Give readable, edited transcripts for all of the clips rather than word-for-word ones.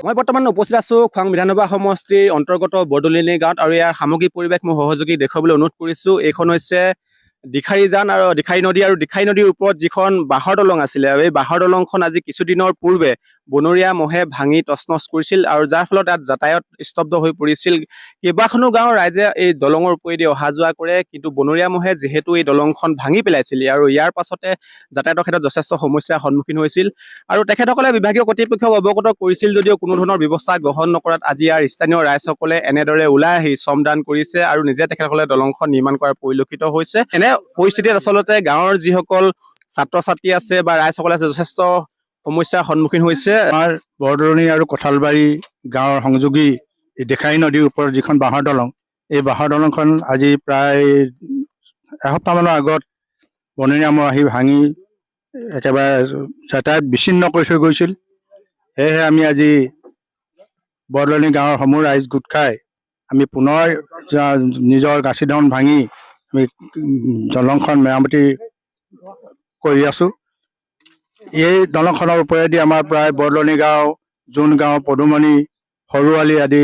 মই বৰ্তমান উপস্থিত আছোঁ খোৱাং বিধানসভা সমষ্টিৰ অন্তৰ্গত বৰদলনি গাঁৱত আৰু ইয়াৰ সামগ্ৰিক পৰিৱেশ মোৰ সহযোগী দেখুৱাবলৈ অনুৰোধ কৰিছোঁ। এইখন হৈছে দিখাৰী জান আৰু দিখাৰী নদী আৰু দিখাৰী নদীৰ ওপৰত যিখন বাঁহৰ দলং আছিলে, এই বাঁহৰ দলংখন আজি কিছুদিনৰ পূৰ্বে বনৰীয়া মহে ভাঙি তছনছ কৰিছিল আৰু যাৰ ফলত তাত যাতায়াত স্তব্ধ হৈ পৰিছিল। কেইবাখনো গাঁৱৰ ৰাইজে এই দলঙৰ ওপৰেদি অহা যোৱা কৰে, কিন্তু বনৰীয়া মহে যিহেতু এই দলংখন ভাঙি পেলাইছিল আৰু ইয়াৰ পাছতে যাতায়াতৰ ক্ষেত্ৰত যথেষ্ট সমস্যাৰ সন্মুখীন হৈছিল আৰু তেখেতসকলে বিভাগীয় কৰ্তৃপক্ষক অৱগত কৰিছিল যদিও কোনো ধৰণৰ ব্যৱস্থা গ্ৰহণ নকৰাত আজি ইয়াৰ স্থানীয় ৰাইজসকলে এনেদৰে ওলাই আহি শ্ৰমদান কৰিছে আৰু নিজে তেখেতসকলে দলংখন নিৰ্মাণ কৰাৰ পৰিলক্ষিত হৈছে। এনে পৰিস্থিতিত আচলতে গাঁৱৰ যিসকল ছাত্ৰ ছাত্ৰী আছে বা ৰাইজসকলে আছে যথেষ্ট সমস্যাৰ সন্মুখীন হৈছে। আমাৰ বৰদলনি আৰু কঁঠালবাৰী গাঁৱৰ সংযোগী এই দিখাৰী নদীৰ ওপৰত যিখন বাঁহৰ দলং, এই বাঁহৰ দলংখন আজি প্ৰায় এসপ্তাহমানৰ আগত বনৰীয়া মহ আহি ভাঙি একেবাৰে যাতায়াত বিচ্ছিন্ন কৰি থৈ গৈছিল। সেয়েহে আমি আজি বৰদলনি গাঁৱৰ সমূহ ৰাইজ গোট খাই আমি পুনৰ নিজৰ গাচি ধন ভাঙি আমি দলংখন মেৰামতি কৰি আছোঁ। এই দলংখনৰ ওপৰেদি আমাৰ প্ৰায় বৰদলনি গাঁও, জোন গাঁও, পদুমণি, সৰুআলি আদি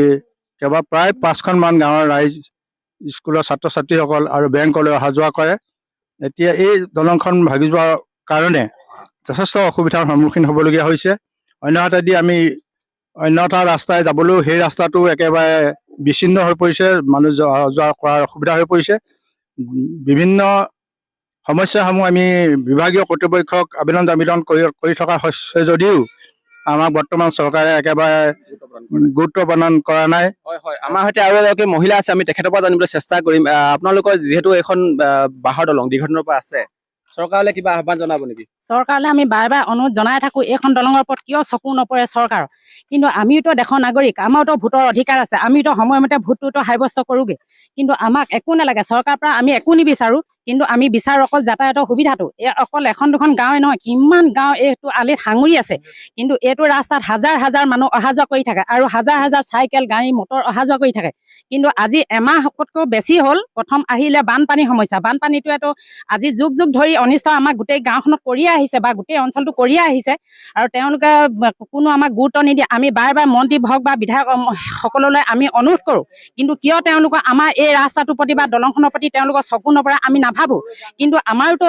প্ৰায় 5খনমান গাঁৱৰ ৰাইজ, স্কুলৰ ছাত্ৰ ছাত্ৰীসকল আৰু বেংকলৈ অহা যোৱা কৰে। এতিয়া এই দলংখন ভাগি যোৱাৰ কাৰণে যথেষ্ট অসুবিধাৰ সন্মুখীন হ'বলগীয়া হৈছে। অন্যহাতেদি আমি অন্য এটা ৰাস্তাই যাবলৈও সেই ৰাস্তাটো একেবাৰে বিচ্ছিন্ন হৈ পৰিছে, মানুহ যোৱা কৰাৰ অসুবিধা হৈ পৰিছে। বিভিন্ন সমস্যাসমূহ আমি বিভাগীয় কৰ্তৃপক্ষক আবেদন কৰি থকা হৈছে যদিও আমাক বৰ্তমান চৰকাৰে একেবাৰে গুৰুত্ব প্ৰদান কৰা নাই। হয়, আমাৰ সৈতে আৰু এগৰাকী মহিলা আছে, আমি তেখেতৰ পৰা জানিবলৈ চেষ্টা কৰিম। আপোনালোকৰ যিহেতু এখন বাঁহৰ দলং দীৰ্ঘদিনৰ পৰা আছে, চৰকাৰলৈ কিবা আহ্বান জনাব নেকি? চৰকাৰলৈ আমি বাৰে বাৰে অনুৰোধ জনাই থাকোঁ, এইখন দলঙৰ ওপৰত কিয় চকু নপৰে চৰকাৰৰ। কিন্তু আমিওতো দেশৰ নাগৰিক, আমাৰতো ভোটৰ অধিকাৰ আছে, আমিতো সময়মতে ভোটটোতো সাব্যস্ত কৰোঁগৈ। কিন্তু আমাক একো নালাগে, চৰকাৰৰ পৰা আমি একো নিবিচাৰোঁ। কিন্তু আমি বিচাৰোঁ অকল যাতায়াতৰ সুবিধাটো। অকল এখন দুখন গাঁৱে নহয়, কিমান গাঁও এইটো আলিত সাঙুৰি আছে। কিন্তু এইটো ৰাস্তাত হাজাৰ হাজাৰ মানুহ অহা যোৱা কৰি থাকে আৰু হাজাৰ হাজাৰ চাইকেল, গাড়ী মটৰ অহা যোৱা কৰি থাকে। কিন্তু আজি এমাহতকৈ বেছি হ'ল, প্ৰথম আহিলে বানপানীৰ সমস্যা। বানপানীটোৱেতো আজি যুগ যুগ ধৰি অনিষ্ট আমাক গোটেই গাঁওখনত কৰিয়ে আহিছে বা গোটেই অঞ্চলটো কৰিয়ে আহিছে আৰু তেওঁলোকে কোনো আমাক গুৰুত্ব নিদিয়ে। আমি বাৰে বাৰে মন্ত্ৰী হওক বা বিধায়ক সকললৈ আমি অনুৰোধ কৰোঁ, কিন্তু কিয় তেওঁলোকৰ আমাৰ এই ৰাস্তাটোৰ প্ৰতি বা দলংখনৰ প্ৰতি তেওঁলোকৰ চকু নপৰে আমি নাভাবোঁ। কিন্তু আমাৰোতো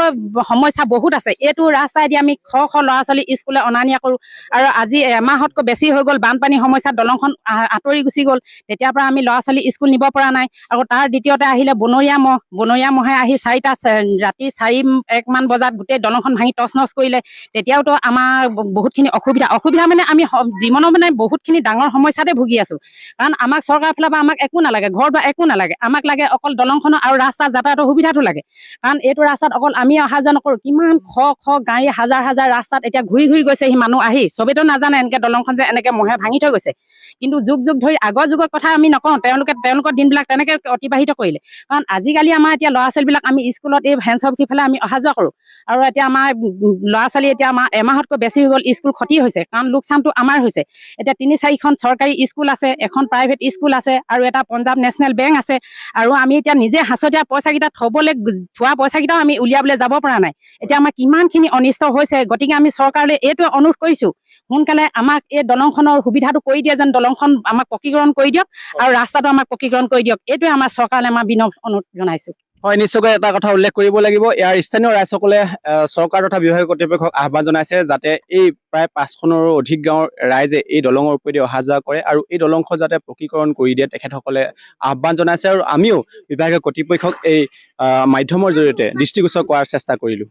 সমস্যা বহুত আছে। এইটো ৰাস্তাইদি আমি শ শ ল'ৰা ছোৱালী স্কুললৈ অনা নিয়া কৰোঁ আৰু আজি এমাহতকৈ বেছি হৈ গ'ল, বানপানীৰ সমস্যাত দলংখন আঁতৰি গুচি গ'ল। তেতিয়াৰ পৰা আমি ল'ৰা ছোৱালী স্কুল নিব পৰা নাই। আৰু তাৰ দ্বিতীয়তে আহিলে বনৰীয়া মহে আহি ৰাতি 4-1 মান বজাত গোটেই দলংখন ভাঙি টচনচ কৰিলে। তেতিয়াওতো আমাৰ বহুতখিনি অসুবিধা মানে আমি জীৱনৰ মানে বহুতখিনি ডাঙৰ সমস্যাতে ভুগি আছোঁ। কাৰণ আমাক চৰকাৰৰ ফালৰ পৰা আমাক একো নালাগে, ঘৰ দুৱাৰ একো নালাগে, আমাক লাগে অকল দলংখনৰ আৰু ৰাস্তা যাতায়াতৰ সুবিধাটো লাগে। কাৰণ এইটো ৰাস্তাত অকল আমি অহা যোৱা নকৰোঁ, কিমান শ গাড়ী হাজাৰ হাজাৰ ৰাস্তাত এতিয়া ঘূৰি গৈছে সি মানুহ আহি। চবেইতো নাজানে এনেকৈ দলংখন যে এনেকৈ মহে ভাঙি থৈ গৈছে। কিন্তু যুগ ধৰি আগৰ যুগৰ কথা আমি নকওঁ, তেওঁলোকৰ দিনবিলাক তেনেকৈ অতিবাহিত কৰিলে। কাৰণ আজিকালি আমাৰ এতিয়া ল'ৰা ছোৱালীবিলাক আমি স্কুলত এই হেণ্ডছপ সিফালে আমি অহা যোৱা কৰোঁ আৰু এতিয়া আমাৰ ল'ৰা ছোৱালী এতিয়া আমাৰ এমাহতকৈ বেছি হৈ গ'ল, স্কুল ক্ষতি হৈছে। কাৰণ লোকচানটো আমাৰ হৈছে। এতিয়া 3-4খন চৰকাৰী স্কুল আছে, এখন প্ৰাইভেট স্কুল আছে আৰু এটা পঞ্জাৱ নেশ্যনেল বেংক আছে। আৰু আমি এতিয়া নিজে সাঁচতীয়া পইচাকেইটা থোৱা পইচাকেইটাও আমি উলিয়াবলৈ যাব পৰা নাই। এতিয়া আমাৰ কিমানখিনি অনিষ্ট হৈছে। গতিকে আমি চৰকাৰলৈ এইটোৱে অনুৰোধ কৰিছোঁ, সোনকালে আমাক এই দলংখনৰ সুবিধাটো কৰি দিয়ে, যেন দলংখন আমাক পকীকৰণ কৰি দিয়ক আৰু ৰাস্তাটো আমাক পকীকৰণ কৰি দিয়ক। এইটোৱে আমাৰ চৰকাৰলৈ আমাৰ বিনম্ৰ অনুৰোধ জনাইছোঁ। হয়, নিশ্চয়কৈ এটা কথা উল্লেখ কৰিব লাগিব, ইয়াৰ স্থানীয় ৰাইজসকলে চৰকাৰ তথা বিভাগীয় কৰ্তৃপক্ষক আহ্বান জনাইছে যাতে এই প্ৰায় 5খনৰো অধিক গাঁৱৰ ৰাইজে এই দলঙৰ ওপৰেদি অহা যোৱা কৰে আৰু এই দলংখন যাতে পকীকৰণ কৰি দিয়ে তেখেতসকলে আহ্বান জনাইছে। আৰু আমিও বিভাগীয় কৰ্তৃপক্ষক এই মাধ্যমৰ জৰিয়তে দৃষ্টিগোচৰ কৰাৰ চেষ্টা কৰিলোঁ।